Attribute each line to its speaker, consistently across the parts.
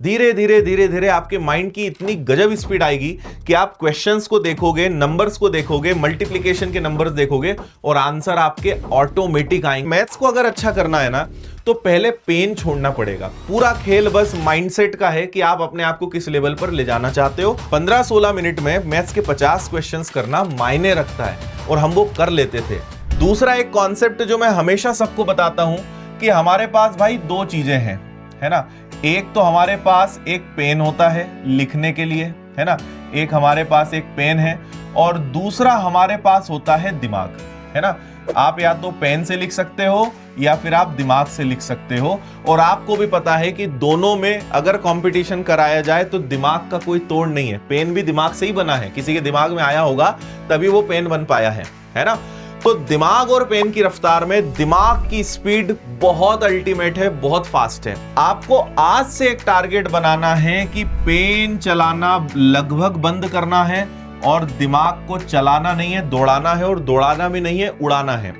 Speaker 1: धीरे धीरे धीरे धीरे आपके माइंड की इतनी गजब स्पीड आएगी कि आप क्वेश्चंस को देखोगे, नंबर्स को देखोगे, मल्टीप्लिकेशन के नंबर्स देखोगे और आंसर आपके ऑटोमेटिक आएंगे। मैथ्स को अगर अच्छा करना है ना तो पहले पेन छोड़ना पड़ेगा। पूरा खेल बस माइंडसेट का है कि आप अपने आप को किस लेवल पर ले जाना चाहते हो। 15-16 मिनट में मैथ्स के 50 क्वेश्चंस करना मायने रखता है और हम वो कर लेते थे। दूसरा एक कॉन्सेप्ट जो मैं हमेशा सबको बताता हूं कि हमारे पास भाई दो चीजें हैं, है ना। एक तो हमारे पास एक पेन होता है लिखने के लिए, है ना, एक हमारे पास एक पेन है और दूसरा हमारे पास होता है दिमाग, है ना। आप या तो पेन से लिख सकते हो या फिर आप दिमाग से लिख सकते हो और आपको भी पता है कि दोनों में अगर कंपटीशन कराया जाए तो दिमाग का कोई तोड़ नहीं है। पेन भी दिमाग से ही बना है, किसी के दिमाग में आया होगा तभी वो पेन बन पाया है ना। तो दिमाग और पेन की रफ्तार में दिमाग की स्पीड बहुत अल्टीमेट है, बहुत फास्ट है। आपको आज से एक टारगेट बनाना है कि पेन चलाना लगभग बंद करना है और दिमाग को चलाना नहीं है, दौड़ाना है, और दौड़ाना भी नहीं है, उड़ाना है।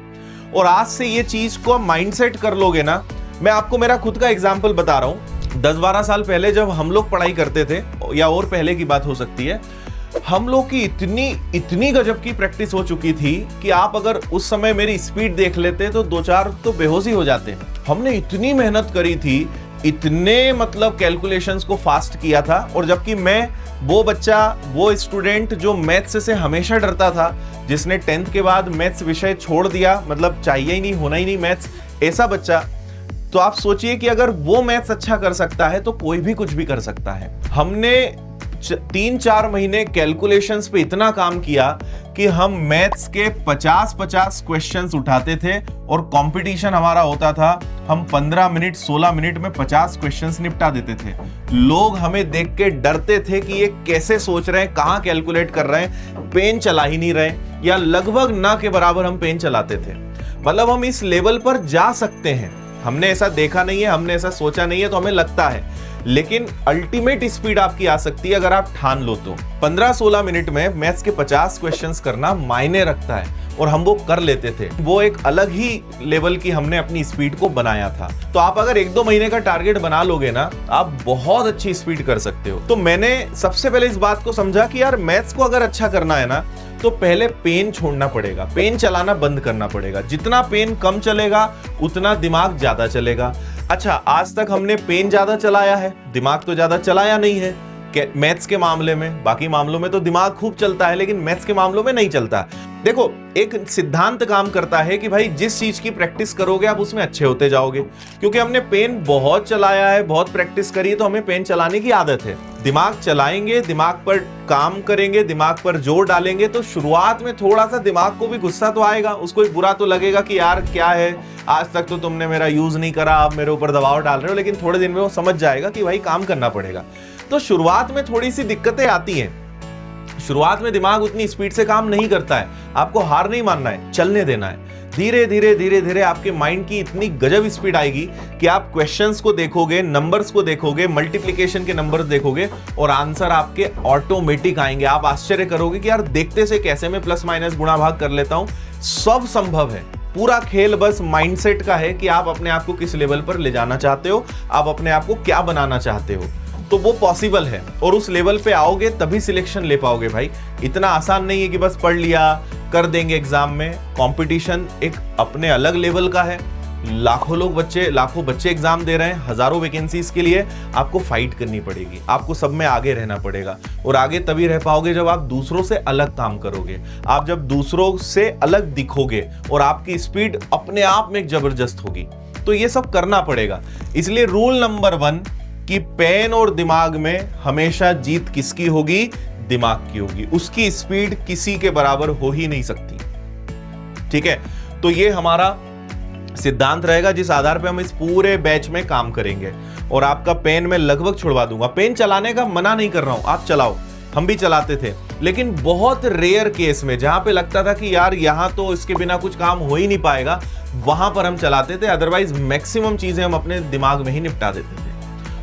Speaker 1: और आज से ये चीज को माइंडसेट कर लोगे ना। मैं आपको मेरा खुद का एग्जांपल बता रहा हूं। 10-12 साल पहले जब हम लोग पढ़ाई करते थे, या और पहले की बात हो सकती है, हम लोग की इतनी गजब की प्रैक्टिस हो चुकी थी कि आप अगर उस समय मेरी स्पीड देख लेते तो 2-4 तो बेहोश ही हो जाते। हमने इतनी मेहनत करी थी, इतने मतलब कैलकुलेशंस को फास्ट किया था। और जबकि मैं वो बच्चा, वो स्टूडेंट जो मैथ्स से हमेशा डरता था, जिसने 10th के बाद मैथ्स विषय छोड़ दिया, मतलब चाहिए ही नहीं, होना ही नहीं मैथ्स, ऐसा बच्चा। तो आप सोचिए कि अगर वो मैथ्स अच्छा कर सकता है तो कोई भी कुछ भी कर सकता है। हमने 3-4 महीने कैलकुलेशंस पे इतना काम किया कि हम मैथ्स के 50-50 क्वेश्चंस उठाते थे और कंपटीशन हमारा होता था। हम 15 मिनट 16 मिनट में 50 क्वेश्चंस निपटा देते थे। लोग हमें देख के डरते थे कि ये कैसे सोच रहे हैं, कहां कैलकुलेट कर रहे हैं, पेन चला ही नहीं रहे, या लगभग ना के बराबर हम पेन चलाते थे। मतलब हम इस लेवल पर जा सकते हैं। हमने ऐसा देखा नहीं है, हमने ऐसा सोचा नहीं है, तो हमें लगता है, लेकिन अल्टीमेट स्पीड आपकी आ सकती है अगर आप ठान लो तो। 15-16 मिनट में मैथ्स के 50 क्वेश्चंस करना मायने रखता है और हम वो कर लेते थे। वो एक अलग ही लेवल की हमने अपनी स्पीड को बनाया था। तो आप अगर 1-2 महीने का टारगेट बना लोगे ना, आप बहुत अच्छी स्पीड कर सकते हो। तो मैंने सबसे पहले इस बात को समझा कि यार मैथ्स को अगर अच्छा करना है ना तो पहले पेन छोड़ना पड़ेगा, पेन चलाना बंद करना पड़ेगा। जितना पेन कम चलेगा उतना दिमाग ज्यादा चलेगा। अच्छा, आज तक हमने पेन ज्यादा चलाया है, दिमाग तो ज्यादा चलाया नहीं है मैथ्स के मामले में। बाकी मामलों में तो दिमाग खूब चलता है, लेकिन मैथ्स के मामलों में नहीं चलता। देखो, एक सिद्धांत काम करता है कि भाई जिस चीज की प्रैक्टिस करोगे आप उसमें अच्छे होते जाओगे। क्योंकि हमने पेन बहुत चलाया है, बहुत प्रैक्टिस करी है, तो हमें पेन चलाने की आदत है। दिमाग चलाएंगे, दिमाग पर काम करेंगे, दिमाग पर जोर डालेंगे, तो शुरुआत में थोड़ा सा दिमाग को भी गुस्सा तो आएगा, उसको भी बुरा तो लगेगा कि यार क्या है, आज तक तो तुमने मेरा यूज नहीं करा, आप मेरे ऊपर दबाव डाल रहे हो। लेकिन थोड़े दिन में वो समझ जाएगा कि भाई काम करना पड़ेगा। तो शुरुआत में थोड़ी सी दिक्कतें आती हैं। शुरुआत में दिमाग उतनी स्पीड से काम नहीं करता है। आपको हार नहीं मानना है, चलने देना है। धीरे धीरे धीरे धीरे आपके माइंड की इतनी गजब स्पीड आएगी कि आप क्वेश्चंस को देखोगे, नंबर्स को देखोगे, मल्टीप्लिकेशन के नंबर्स देखोगे और आंसर आपके ऑटोमेटिक आएंगे। आप आश्चर्य करोगे कि यार देखते से कैसे मैं प्लस माइनस गुणा भाग कर लेता हूं। सब संभव है। पूरा खेल बस माइंडसेट का है कि आप अपने आप को किस लेवल पर ले जाना चाहते हो, आप अपने आप को क्या बनाना चाहते हो। तो वो पॉसिबल है और उस लेवल पे आओगे तभी सिलेक्शन ले पाओगे भाई। इतना आसान नहीं है कि बस पढ़ लिया कर देंगे एग्जाम में। कंपटीशन एक अपने अलग लेवल का है। लाखों बच्चे एग्जाम दे रहे हैं, हजारों वैकेंसीज के लिए आपको फाइट करनी पड़ेगी। आपको सब में आगे रहना पड़ेगा और आगे तभी रह पाओगे जब आप दूसरों से अलग काम करोगे। आप जब दूसरों से अलग दिखोगे और आपकी स्पीड अपने आप में जबरदस्त होगी। तो ये सब करना पड़ेगा। इसलिए रूल नंबर 1 कि पेन और दिमाग में हमेशा जीत किसकी होगी? दिमाग की होगी। उसकी स्पीड किसी के बराबर हो ही नहीं सकती। ठीक है, तो ये हमारा सिद्धांत रहेगा जिस आधार पे हम इस पूरे बैच में काम करेंगे। और आपका पेन मैं लगभग छुड़वा दूंगा। पेन चलाने का मना नहीं कर रहा हूं, आप चलाओ, हम भी चलाते थे। लेकिन बहुत रेयर केस में जहां पे लगता था कि यार यहां तो इसके बिना कुछ काम हो ही नहीं पाएगा, वहां पर हम चलाते थे। अदरवाइज मैक्सिमम चीजें हम अपने दिमाग में ही निपटा देते थे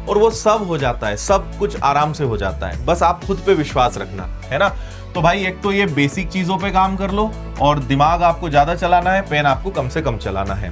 Speaker 1: और वो सब हो जाता है, सब कुछ आराम से हो जाता है। बस आप खुद पे विश्वास रखना, है ना। तो भाई एक तो ये बेसिक चीजों पे काम कर लो और दिमाग आपको ज्यादा चलाना है, पेन आपको कम से कम चलाना है।